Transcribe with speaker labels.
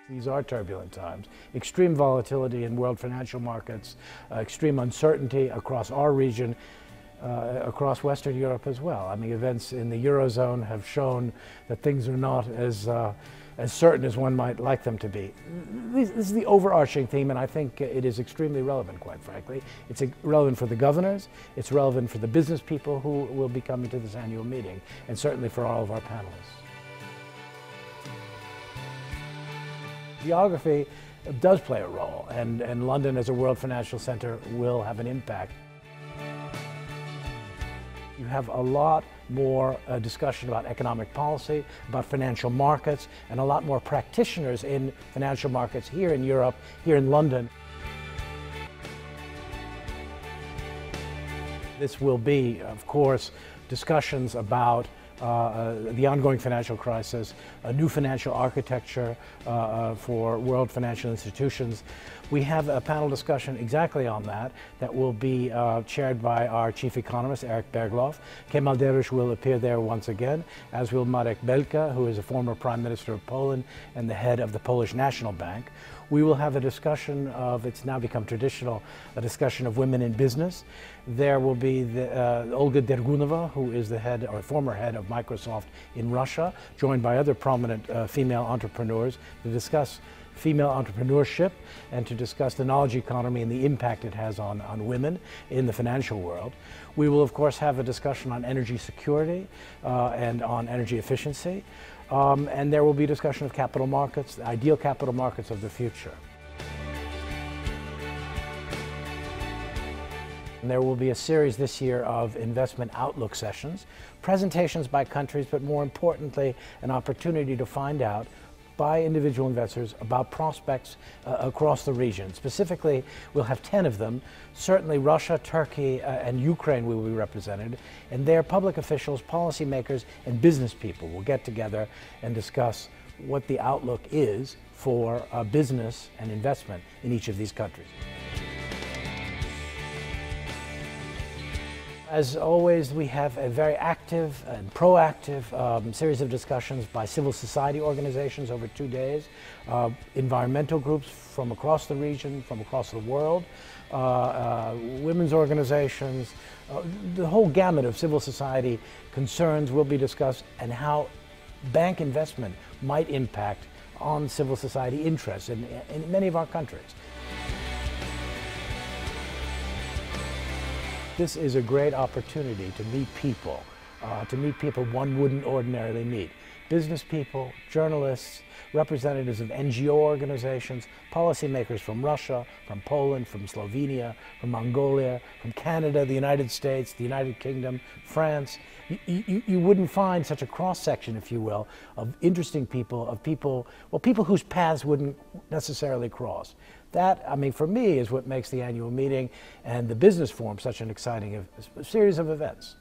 Speaker 1: These are turbulent times. Extreme volatility in world financial markets, extreme uncertainty across our region, across Western Europe as well. I mean, events in the Eurozone have shown that things are not as certain as one might like them to be. This is the overarching theme, and I think it is extremely relevant, quite frankly. It's relevant for the governors, it's relevant for the business people who will be coming to this annual meeting, and certainly for all of our panelists. Geography does play a role, and London as a world financial center will have an impact. You have a lot more discussion about economic policy, about financial markets, and a lot more practitioners in financial markets here in Europe, here in London. This will be, of course, discussions about the ongoing financial crisis, a new financial architecture for world financial institutions. We have a panel discussion exactly on that will be chaired by our chief economist, Eric Bergloff. Kemal Dervish will appear there once again, as will Marek Belka, who is a former Prime Minister of Poland and the head of the Polish National Bank. We will have a discussion of, it's now become traditional, a discussion of women in business. There will be Olga Dergunova, who is the head or former head of Microsoft in Russia, joined by other prominent female entrepreneurs to discuss female entrepreneurship and to discuss the knowledge economy and the impact it has on women in the financial world. We will, of course, have a discussion on energy security and on energy efficiency. And there will be discussion of capital markets, the ideal capital markets of the future. And there will be a series this year of investment outlook sessions, presentations by countries, but more importantly, an opportunity to find out by individual investors about prospects across the region. Specifically, we'll have 10 of them. Certainly Russia, Turkey, and Ukraine will be represented, and their public officials, policymakers, and business people will get together and discuss what the outlook is for business and investment in each of these countries. As always, we have a very active and proactive series of discussions by civil society organizations over 2 days, environmental groups from across the region, from across the world, women's organizations, the whole gamut of civil society concerns will be discussed, and how bank investment might impact on civil society interests in many of our countries. This is a great opportunity to meet people one wouldn't ordinarily meet. Business people, journalists, representatives of NGO organizations, policymakers from Russia, from Poland, from Slovenia, from Mongolia, from Canada, the United States, the United Kingdom, France. You wouldn't find such a cross-section, if you will, of interesting people, people whose paths wouldn't necessarily cross. That, I mean, for me, is what makes the annual meeting and the business forum such an exciting series of events.